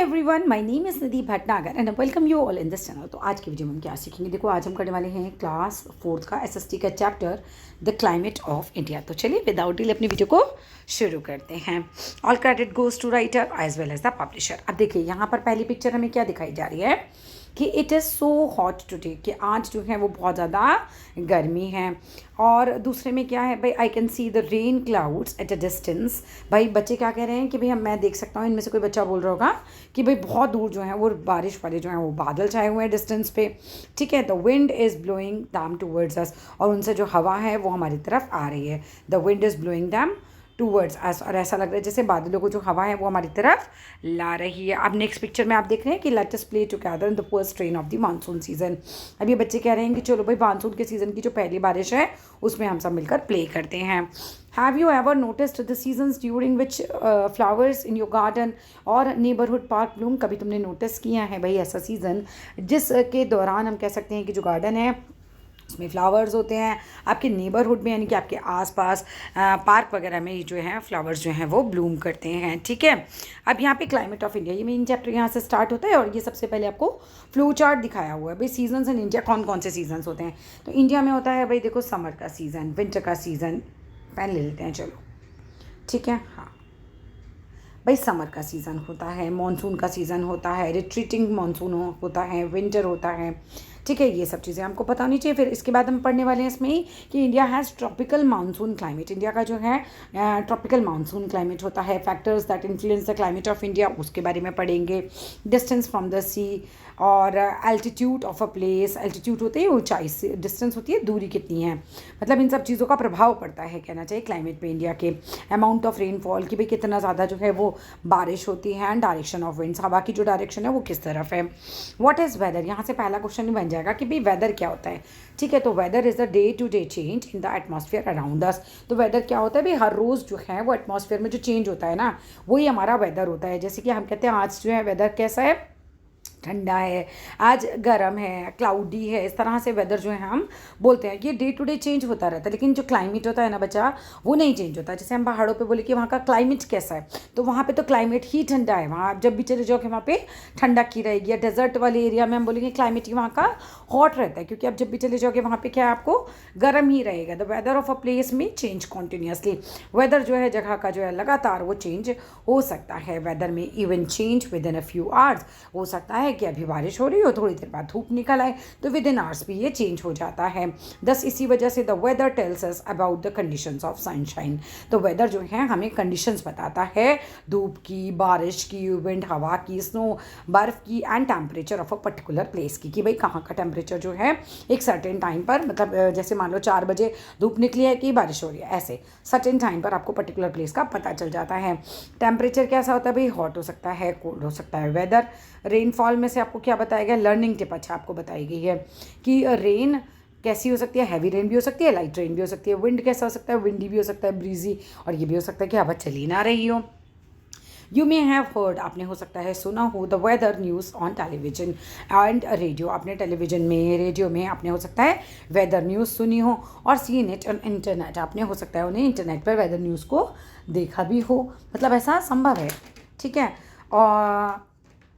Everyone, my name is Nidhi Bhatnagar and welcome you all in this channel. तो आज की video में हम क्या सीखेंगे, देखो आज हम करने वाले हैं क्लास 4th का एसएसटी का chapter the climate of India. तो चलिए विदाउट डिले अपनी वीडियो को शुरू करते हैं। All credit goes to writer as well as the publisher. अब देखिए यहाँ पर पहली पिक्चर हमें क्या दिखाई जा रही है कि it is so hot today, कि आज जो है वो बहुत ज़्यादा गर्मी है। और दूसरे में क्या है भाई, I can see the rain clouds at a distance. भाई बच्चे क्या कह रहे हैं कि भाई मैं देख सकता हूँ, इनमें से कोई बच्चा बोल रहा होगा कि भाई बहुत दूर जो है वो बारिश वाले जो हैं वो बादल छाए हुए हैं डिस्टेंस पे। ठीक है, the wind is blowing them towards us, और उनसे जो हवा है वो हमारी तरफ आ रही है। The wind is blowing them towards us, और ऐसा लग रहा है जैसे बादलों को जो हवा है वो हमारी तरफ ला रही है। अब नेक्स्ट पिक्चर में आप देख रहे हैं कि let us play together in the first rain of the monsoon season. अब ये बच्चे कह रहे हैं कि चलो भाई मानसून के सीज़न की जो पहली बारिश है उसमें हम सब मिलकर प्ले करते हैं। Have you ever noticed the seasons during which flowers in your garden और नेबरहुड पार्क ब्लूम? कभी तुमने नोटिस किया है भाई ऐसा सीज़न जिसके दौरान हम कह सकते हैं कि जो गार्डन है उसमें फ्लावर्स होते हैं, आपके नेबरहुड में यानी कि आपके आसपास पार्क वगैरह में जो है फ्लावर्स जो हैं वो ब्लूम करते हैं। ठीक है, अब यहाँ पे क्लाइमेट ऑफ इंडिया, ये मेन चैप्टर यहाँ से स्टार्ट होता है। और ये सबसे पहले आपको फ्लो चार्ट दिखाया हुआ है भाई सीजन्स इन इंडिया, कौन कौन से सीजन्स होते हैं। तो इंडिया में होता है भाई देखो समर का सीज़न, विंटर का सीज़न, पेन ले लेते हैं चलो। ठीक है, हाँ भाई समर का सीज़न होता है, मॉनसून का सीज़न होता है, रिट्रीटिंग मॉनसून होता है, विंटर होता है। ठीक है, ये सब चीज़ें हमको पता होनी चाहिए। फिर इसके बाद हम पढ़ने वाले हैं इसमें ही कि India has tropical monsoon climate. India का जो है ट्रॉपिकल मानसून क्लाइमेट होता है। Factors that influence the climate of India, उसके बारे में पढ़ेंगे। डिस्टेंस फ्रॉम द सी और altitude of a place, altitude होते हैं ऊंचाई से, डिस्टेंस होती है दूरी कितनी है, मतलब इन सब चीज़ों का प्रभाव पड़ता है कहना चाहिए क्लाइमेट पे इंडिया के। अमाउंट ऑफ रेनफॉल, कि भाई कितना ज़्यादा जो है वो बारिश होती है। एंड डायरेक्शन ऑफ विंड्स, हवा की जो डायरेक्शन है वो किस तरफ है। व्हाट इज़ वेदर, यहाँ से पहला क्वेश्चन ही बन जाएगा कि भाई वेदर क्या होता है। ठीक है, तो weather is the day to day change in the atmosphere around us. तो वेदर क्या होता है भाई, हर रोज़ जो है वो एटमॉस्फेयर में जो चेंज होता है ना, वही हमारा वेदर होता है। जैसे कि हम कहते हैं आज जो है वेदर कैसा है, ठंडा है, आज गर्म है, क्लाउडी है, इस तरह से वेदर जो है हम बोलते हैं। ये डे टू डे चेंज होता रहता है, लेकिन जो क्लाइमेट होता है ना बच्चा, वो नहीं चेंज होता। जैसे हम पहाड़ों पे बोले कि वहाँ का क्लाइमेट कैसा है, तो वहाँ पे तो क्लाइमेट ही ठंडा है, वहाँ आप जब भी चले जाओगे वहाँ पे ठंडक की रहेगी। या डेजर्ट वाले एरिया में हम बोलेंगे क्लाइमेट ही वहाँ का हॉट रहता है, क्योंकि आप जब भी चले जाओगे वहाँ पे क्या है, आपको गर्म ही रहेगा। The weather of a place में चेंज कॉन्टीन्यूसली, वेदर जो है जगह का जो है लगातार वो चेंज हो सकता है। वेदर में even change with in a few hours, हो सकता है कि अभी बारिश हो रही हो, थोड़ी देर बाद धूप निकल आए, तो विद इन आवर्स भी ये चेंज हो जाता है। दस इसी वजह से the weather tells us about the conditions of sunshine. तो वेदर जो है हमें कंडीशंस बताता है, धूप की, बारिश की, विंड हवा की, स्नो बर्फ की, and temperature of a particular place की, कि भाई कहाँ का टेम्परेचर जो है एक सर्टेन टाइम पर, मतलब जैसे मान लो 4 बजे धूप निकली है कि बारिश हो रही है, ऐसे सर्टेन टाइम पर आपको पर्टिकुलर प्लेस का पता चल जाता है। टेम्परेचर कैसा होता है भाई, हॉट हो सकता है, कोल्ड हो सकता है। वेदर, रेनफॉल में से आपको क्या बताया गया, लर्निंग टिप अच्छा आपको बताई गई है कि रेन कैसी हो सकती है, हैवी रेन भी हो सकती है, लाइट रेन भी हो सकती है। विंड कैसा हो सकता है, विंडी भी हो सकता है, ब्रीजी, और ये भी हो सकता है कि हवा चली ना रही हो। यू मे हैव हर्ड, आपने हो सकता है सुना हो, the weather news on television and radio, आपने टेलीविजन में, रेडियो में आपने हो सकता है वेदर न्यूज़ सुनी हो। और सीन इट ऑन इंटरनेट, आपने हो सकता है उन्हें इंटरनेट पर वेदर न्यूज़ को देखा भी हो, मतलब ऐसा संभव है। ठीक है, और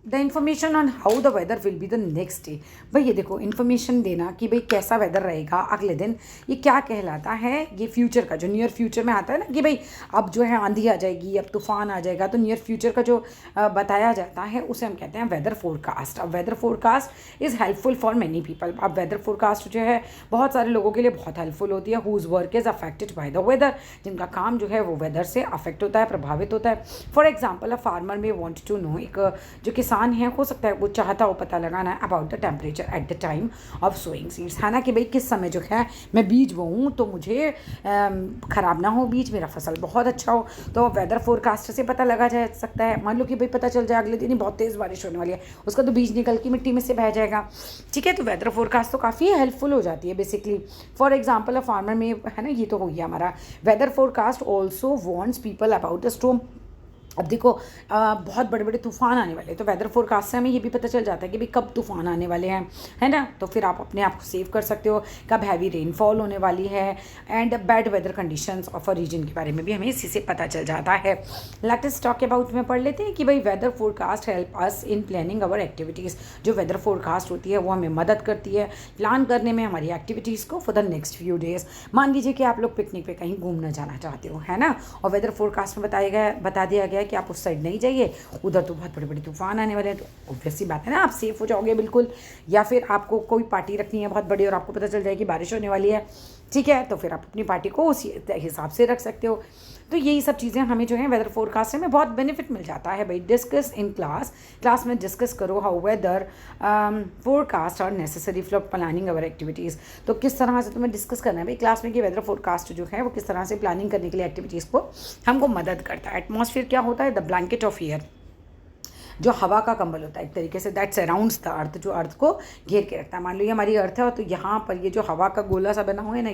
the information on how the weather will be the next day, भाई ये देखो इन्फॉर्मेशन देना कि भाई कैसा वेदर रहेगा अगले दिन, ये क्या कहलाता है, ये फ्यूचर का जो नियर फ्यूचर में आता है ना कि भाई अब जो है आंधी आ जाएगी, अब तूफान आ जाएगा, तो नियर फ्यूचर का जो बताया जाता है उसे हम कहते हैं वेदर फोरकास्ट। अब weather forecast is helpful for many people. अब वेदर फोरकास्ट जो है बहुत सारे लोगों के लिए बहुत हेल्पफुल होती है। Whose work is affected by the weather, जिनका काम जो है वो वेदर से अफेक्ट होता है, प्रभावित होता है। फॉर एग्जाम्पल अ फार्मर में वॉन्ट टू नो, एक जो किसान है हो सकता है वो चाहता हो पता लगाना है about the temperature at the time of sowing seeds, है ना, कि भाई किस समय जो है मैं बीज बोऊँ तो मुझे ख़राब ना हो बीज, मेरा फसल बहुत अच्छा हो। तो वेदर फोरकास्ट से पता लगा जा सकता है। मान लो कि भाई पता चल जाए अगले दिन ही बहुत तेज़ बारिश होने वाली है, उसका तो बीज निकल के मिट्टी में से बह जाएगा। ठीक है, तो वेदर फोरकास्ट तो काफ़ी हेल्पफुल हो जाती है basically. For example a farmer में, है ना, ये तो हो गया हमारा। Weather forecast also warns people about the storm अब देखो बहुत बड़े बड़े तूफ़ान आने वाले हैं, तो वेदर फोरकास्ट से हमें ये भी पता चल जाता है कि भाई कब तूफ़ान आने वाले हैं, है ना। तो फिर आप अपने आप को सेव कर सकते हो, कब हैवी रेनफॉल होने वाली है, and bad weather conditions of a region के बारे में भी हमें इसी से पता चल जाता है। लेट अस टॉक अबाउट में पढ़ लेते हैं कि भाई weather forecast help us in planning our activities. जो वेदर फोरकास्ट होती है वो हमें मदद करती है प्लान करने में हमारी एक्टिविटीज़ को for the next few days. मान लीजिए कि आप लोग पिकनिक पे कहीं घूमना जाना चाहते हो, है ना, और वेदर फोरकास्ट में बता दिया गया है कि आप उस साइड नहीं जाइए, उधर तो बहुत बड़े बड़े तूफान आने वाले हैं, तो ऑब्वियस सी बात है ना, आप सेफ हो जाओगे बिल्कुल। या फिर आपको कोई पार्टी रखनी है बहुत बड़ी और आपको पता चल जाए कि बारिश होने वाली है, ठीक है, तो फिर आप अपनी पार्टी को उसी हिसाब से रख सकते हो। तो यही सब चीज़ें हमें जो है वेदर फोरकास्ट में बहुत बेनिफिट मिल जाता है भाई। डिस्कस इन क्लास में डिस्कस करो how weather forecast are necessary for planning our activities. तो किस तरह से तुम्हें डिस्कस करना है भाई क्लास में कि वेदर फोरकास्ट जो है वो किस तरह से प्लानिंग करने के लिए एक्टिविटीज़ को हमको मदद करता है। एटमॉस्फेयर क्या होता है? द ब्लैंकेट ऑफ एयर, जो हवा का कंबल होता है एक तरीके से, दैट सराउंड्स द अर्थ, जो अर्थ को घेर के रखता है। मान लो ये हमारी अर्थ है, तो यहाँ पर ये जो हवा का गोला सा बना हुआ है ना,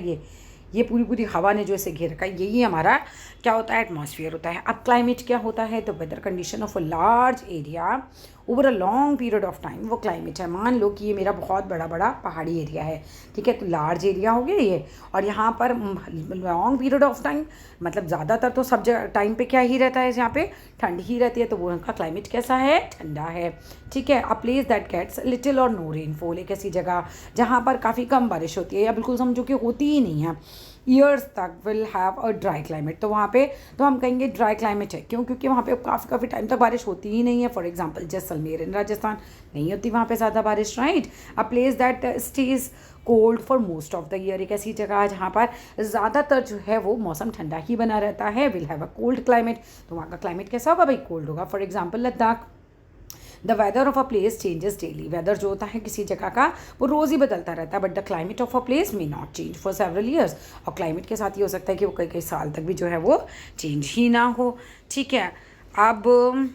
ये पूरी हवा ने जो इसे घेर रखा है, यही हमारा क्या होता है? एटमॉस्फेयर होता है। अब क्लाइमेट क्या होता है? तो weather condition of a large area over a long period of time, वो क्लाइमेट है। मान लो कि ये मेरा बहुत बड़ा पहाड़ी एरिया है, ठीक है, तो लार्ज एरिया हो गया ये, और यहाँ पर लॉन्ग पीरियड ऑफ टाइम मतलब ज़्यादातर तो सब जगह टाइम पे क्या ही रहता है, यहाँ पे ठंड ही रहती है, तो वो उनका क्लाइमेट कैसा है? ठंडा है, ठीक है। A place that gets little or no rainfall, एक ऐसी जगह जहाँ पर काफ़ी कम बारिश होती है या बिल्कुल समझो कि होती ही नहीं है, ईयर्स तक will have a dry climate. तो वहाँ पे तो हम कहेंगे ड्राई क्लाइमेट है, क्यों? क्योंकि वहाँ पे काफ़ी टाइम तक बारिश होती ही नहीं है। फॉर एग्जांपल जैसलमेर इन राजस्थान, नहीं होती वहाँ पे ज़्यादा बारिश, right. A place that stage cold for most of the year, एक ऐसी जगह जहाँ पर ज़्यादातर जो है वो मौसम ठंडा ही बना रहता है, will have a cold climate. तो वहाँ का क्लाइमेट कैसा होगा भाई? कोल्ड होगा। For example Ladakh. The weather of a place changes daily, weather जो होता है किसी जगह का वो रोज़ ही बदलता रहता है, but the climate of a place may not change for several years. और क्लाइमेट के साथ ये हो सकता है कि वो कई साल तक भी जो है वो चेंज ही ना हो, ठीक है। अब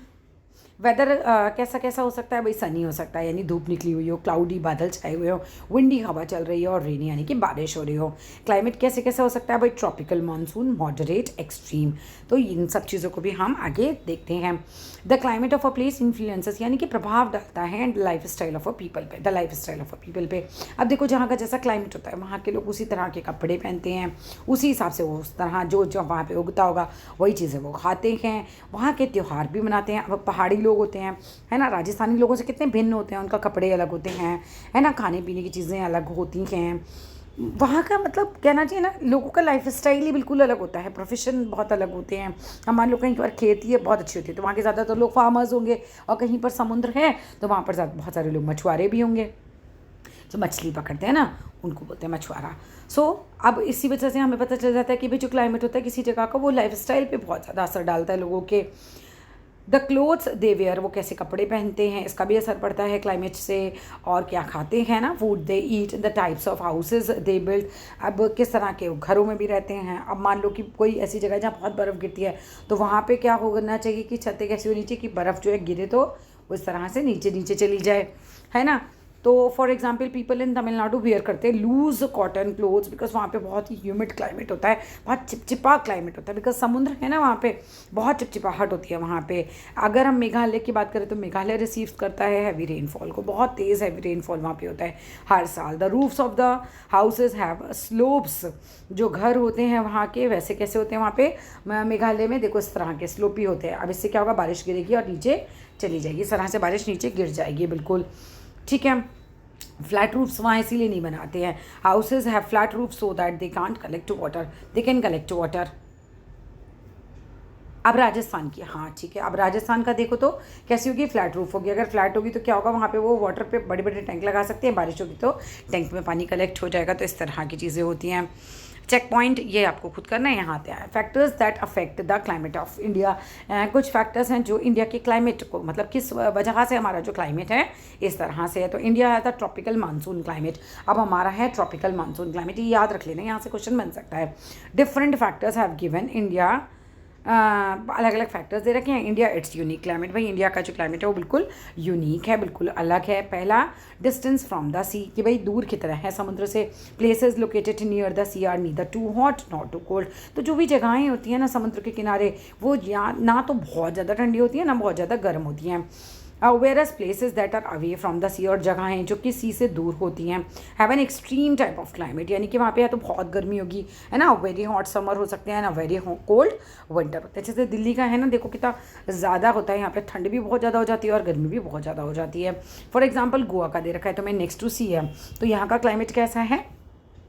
वेदर कैसा कैसा हो सकता है भाई? सनी हो सकता है, यानी धूप निकली हुई हो, क्लाउडी बादल छाए हुए हो, विंडी हवा चल रही हो, और रेनी यानी कि बारिश हो रही हो। क्लाइमेट कैसे कैसा हो सकता है भाई? Tropical monsoon, moderate, extreme. तो इन सब चीज़ों को भी हम आगे देखते हैं। The climate of a place influences, यानी कि प्रभाव डालता है and life style of a people पे, the life style of a people पे। अब देखो जहाँ का जैसा क्लाइमेट होता है वहाँ के लोग उसी तरह के कपड़े पहनते हैं, उसी हिसाब से वो उस तरह जो वहाँ पे उगता होगा वही चीज़ें वो खाते हैं, वहाँ के त्यौहार भी मनाते हैं। अब पहाड़ी लोग होते हैं, है ना, राजस्थानी लोगों से कितने भिन्न होते हैं, उनका कपड़े अलग होते हैं, है ना, खाने पीने की चीज़ें अलग होती हैं। वहाँ का मतलब कहना चाहिए ना, लोगों का लाइफ स्टाइल ही बिल्कुल अलग होता है, प्रोफेशन बहुत अलग होते हैं। हम मान लो कहीं पर खेती है बहुत अच्छी होती है, तो वहाँ के ज़्यादातर लोग फार्मर्स होंगे, और कहीं पर समुद्र है तो वहाँ पर बहुत सारे लोग मछुआरे भी होंगे, जो मछली पकड़ते हैं ना, उनको बोलते हैं मछुआरा। अब इसी वजह से हमें पता चल जाता है कि भाई जो क्लाइमेट होता है किसी जगह का वो लाइफ स्टाइल पर बहुत ज़्यादा असर डालता है लोगों के। द क्लोथ्स दे वेयर, वो कैसे कपड़े पहनते हैं इसका भी असर पड़ता है क्लाइमेट से। और क्या खाते हैं ना, food they eat, the types of houses they build, अब किस तरह के घरों में भी रहते हैं। अब मान लो कि कोई ऐसी जगह जहाँ बहुत बर्फ़ गिरती है, तो वहाँ पे क्या होना चाहिए कि छतें कैसी होनी चाहिए कि बर्फ़ जो है गिरे तो उस तरह से नीचे नीचे चली जाए, है ना। तो for example people in Tamil Nadu wear करते हैं लूज कॉटन क्लोथ्स, बिकॉज वहाँ पे बहुत ही ह्यूमिड क्लाइमेट होता है, बहुत चिपचिपा क्लाइमेट होता है, बिकॉज समुद्र है ना वहाँ पे, बहुत चिपचिपाहट होती है वहाँ पे। अगर हम मेघालय की बात करें तो मेघालय रिसीव करता है हैवी रेनफॉल को, बहुत तेज़ हैवी रेनफॉल वहाँ पे होता है हर साल। The roofs of the houses have slopes, जो घर होते हैं वहाँ के वैसे कैसे होते हैं वहाँ पे मेघालय में? देखो इस तरह के स्लोपी होते हैं। अब इससे क्या होगा? बारिश गिरेगी और नीचे चली जाएगी, इस तरह से बारिश नीचे गिर जाएगी बिल्कुल, ठीक है। फ्लैट रूफ्स वहाँ इसीलिए नहीं बनाते हैं, houses have flat roof so that they can't collect water, they can collect water. अब राजस्थान की, हाँ ठीक है, अब राजस्थान का देखो तो कैसी होगी? फ्लैट रूफ होगी। अगर फ्लैट होगी तो क्या होगा? वहाँ पे वो वाटर पे बड़े बड़े टैंक लगा सकते हैं, बारिश होगी तो टैंक में पानी कलेक्ट हो जाएगा। तो इस तरह की चीज़ें होती हैं। चेक पॉइंट ये आपको खुद करना है, यहाँ पे आया factors that affect the climate of India. कुछ फैक्टर्स हैं जो इंडिया के क्लाइमेट को, मतलब किस वजह से हमारा जो क्लाइमेट है इस तरह से है। तो इंडिया है द ट्रॉपिकल मानसून क्लाइमेट, अब हमारा है ट्रॉपिकल मानसून क्लाइमेट, ये याद रख लेना, यहाँ से क्वेश्चन बन सकता है। Different factors have given India अलग अलग फैक्टर्स दे रखे हैं। इंडिया इट्स यूनिक क्लाइमेट, भाई इंडिया का जो क्लाइमेट है वो बिल्कुल यूनिक है, बिल्कुल अलग है। पहला डिस्टेंस फ्रॉम द सी, कि भाई दूर की तरह है समुद्र से। Places located near the sea are neither too hot not too cold, तो जो भी जगहें होती हैं ना समुद्र के किनारे, वो या ना तो बहुत ज़्यादा ठंडी होती है ना बहुत ज़्यादा गर्म होती हैं। Whereas places that are away from the sea, और जगहें जो कि सी से दूर होती हैं, have an extreme type of climate, यानी कि वहाँ पे या तो बहुत गर्मी होगी है ना, वेरी हॉट समर हो सकते हैं ना, वेरी कोल्ड विंटर होता है। जैसे दिल्ली का है ना, देखो कितना ज़्यादा होता है यहाँ पे, ठंड भी बहुत ज़्यादा हो जाती है और गर्मी भी बहुत ज़्यादा हो जाती है। फॉर एग्जाम्पल गोवा का दे रखा है तो मैं नेक्स्ट टू सी है, तो यहाँ का क्लाइमेट कैसा है,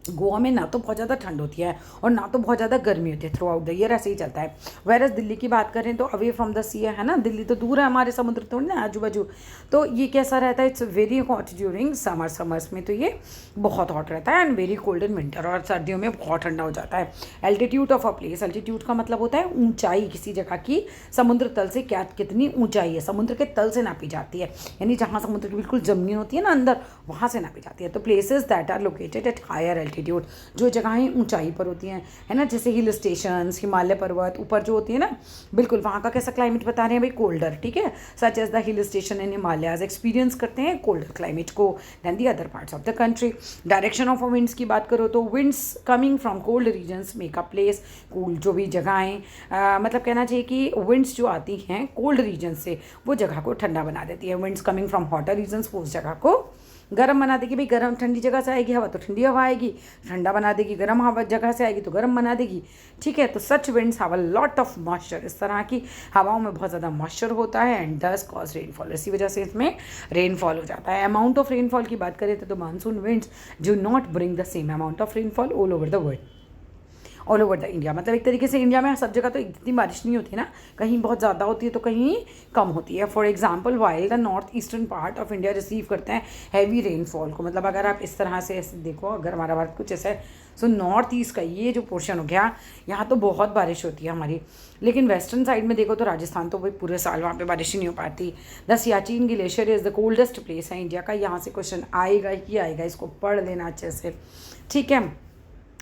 गोवा में ना तो बहुत ज़्यादा ठंड होती है और ना तो बहुत ज़्यादा गर्मी होती है, थ्रू आउट द ईयर ऐसे ही चलता है। वेरस दिल्ली की बात करें तो अवे फ्रॉम द सी है ना, दिल्ली तो दूर है हमारे समुद्र थोड़ी ना आजू बाजू, तो ये कैसा रहता है, it's very hot during summers में तो ये बहुत हॉट रहता है, and very cold in winter, और सर्दियों में बहुत ठंडा हो जाता है। Altitude of a place, altitude का मतलब होता है ऊंचाई किसी जगह की, समुद्र तल से क्या कितनी ऊंचाई है, समुद्र के तल से नापी जाती है, यानी जहाँ समुद्र की बिल्कुल जमीन होती है ना अंदर, वहाँ से नापी जाती है। तो places that are located at higher altitude, जो जगहें ऊंचाई पर होती हैं है ना, जैसे हिल स्टेशंस, हिमालय पर्वत ऊपर जो होती है ना, बिल्कुल वहाँ का कैसा क्लाइमेट बता रहे हैं भाई, कोल्डर, ठीक है। Such as the hill station in Himalayas experience करते हैं कोल्डर क्लाइमेट को than the other parts of the country. Direction of winds की बात करो तो winds coming from cold regions make a place cool, जो भी जगहें मतलब कहना चाहिए कि विंड्स जो आती हैं कोल्ड रीजन से वो जगह को ठंडा बना देती है। Winds coming from hotter regions वो उस जगह को गर्म बना देगी, भाई गर्म ठंडी जगह से आएगी हवा तो ठंडी हवा आएगी, ठंडा बना देगी, गर्म हवा जगह से आएगी तो गर्म बना देगी, ठीक है। तो such winds have a lot of moisture, इस तरह की हवाओं में बहुत ज़्यादा मॉइस्चर होता है, एंड डज कॉज रेनफॉल, इसी वजह से इसमें रेनफॉल हो जाता है। अमाउंट ऑफ रेनफॉल की बात करें तो monsoon winds do not bring the same amount of rainfall all over the world, all over the India, मतलब एक तरीके से इंडिया में सब जगह तो इतनी बारिश नहीं होती ना, कहीं बहुत ज़्यादा होती है तो कहीं कम होती है। For example while the north eastern part of India receive करते हैं हैवी रेनफॉल को, मतलब अगर आप इस तरह से ऐसे देखो, अगर हमारा भारत कुछ ऐसा है, सो नॉर्थ ईस्ट का ये जो पोर्शन हो गया, यहाँ तो बहुत बारिश होती है हमारी, लेकिन वेस्टर्न साइड में देखो तो राजस्थान तो भाई पूरे साल वहाँ पे बारिश ही नहीं हो पाती। The Siachen glacier is the coldest place है इंडिया का, यहाँ से क्वेश्चन आएगा ही आएगा, इसको पढ़ लेना अच्छे से, ठीक है।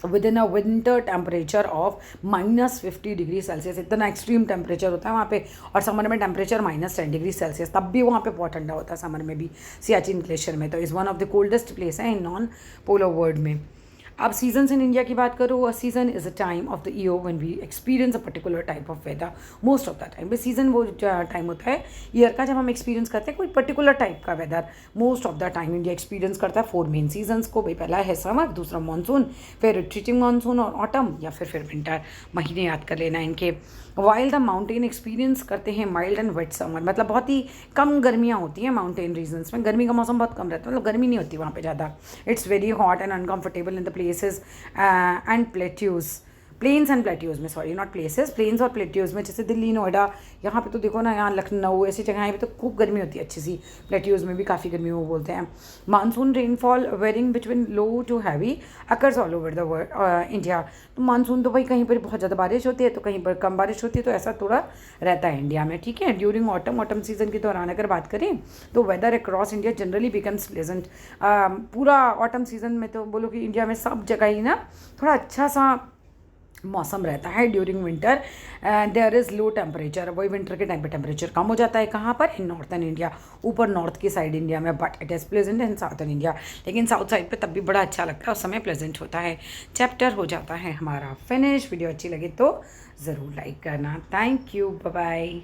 Within a winter temperature of -50 degree Celsius, इतना एक्सट्रीम टेम्परेचर होता है वहाँ पे, और समर में टेम्परेचर -10 डिग्री सेल्सियस, तब भी वहाँ पे बहुत ठंडा होता है समर में भी सियाचिन ग्लेशियर में, तो is one of the coldest place है इन नॉन पोलर वर्ल्ड में। अब सीजन्स इन इंडिया की बात करो, a season is a time of the year when we experience a particular type of weather most of the time. बस season वो time होता है ईयर का जब हम एक्सपीरियंस करते हैं कोई पर्टिकुलर टाइप का weather, most of the time India experience करता है 4 मेन सीजन्स को, भाई पहला है समर, दूसरा मानसून, फिर रिट्रीटिंग मानसून और ऑटम, या फिर विंटर, महीने याद कर लेना इनके। वाइल द माउंटेन एक्सपीरियंस करते हैं माइल्ड एंड वेट समर, मतलब बहुत ही कम गर्मियाँ होती हैं माउंटेन रीजन्स में, गर्मी का मौसम बहुत कम रहता है, मतलब गर्मी नहीं होती वहाँ पे ज़्यादा। It's very hot and uncomfortable in the places and plateaus, plains and plateaus में, सॉरी नॉट प्लेसेस, प्लेन्स और प्लेट्यूज में, जैसे दिल्ली नोएडा, यहाँ पे तो देखो ना, यहाँ लखनऊ ऐसी जगह पे तो खूब गर्मी होती है अच्छी सी, प्लेट्यूज में भी काफ़ी गर्मी वो बोलते हैं। Monsoon rainfall varying between low to heavy occurs all over the world India, तो मानसून तो भाई कहीं पर बहुत ज़्यादा बारिश होती है तो कहीं पर कम बारिश होती है, तो ऐसा थोड़ा रहता है इंडिया में, ठीक है। ड्यूरिंग ऑटम सीजन के दौरान अगर बात करें तो weather across India generally becomes pleasant, पूरा ऑटम सीजन में तो बोलो कि इंडिया में सब जगह ही ना थोड़ा अच्छा सा मौसम रहता है। During winter there is low temperature, वही विंटर के टाइम पे टेम्परेचर कम हो जाता है, कहाँ पर, इन नॉर्थन इंडिया, ऊपर नॉर्थ की साइड इंडिया में, but it is pleasant in southern India, लेकिन साउथ साइड पे तब भी बड़ा अच्छा लगता है, उस समय प्लेजेंट होता है। चैप्टर हो जाता है हमारा फिनिश। वीडियो अच्छी लगे तो ज़रूर लाइक करना। Thank you, bye bye.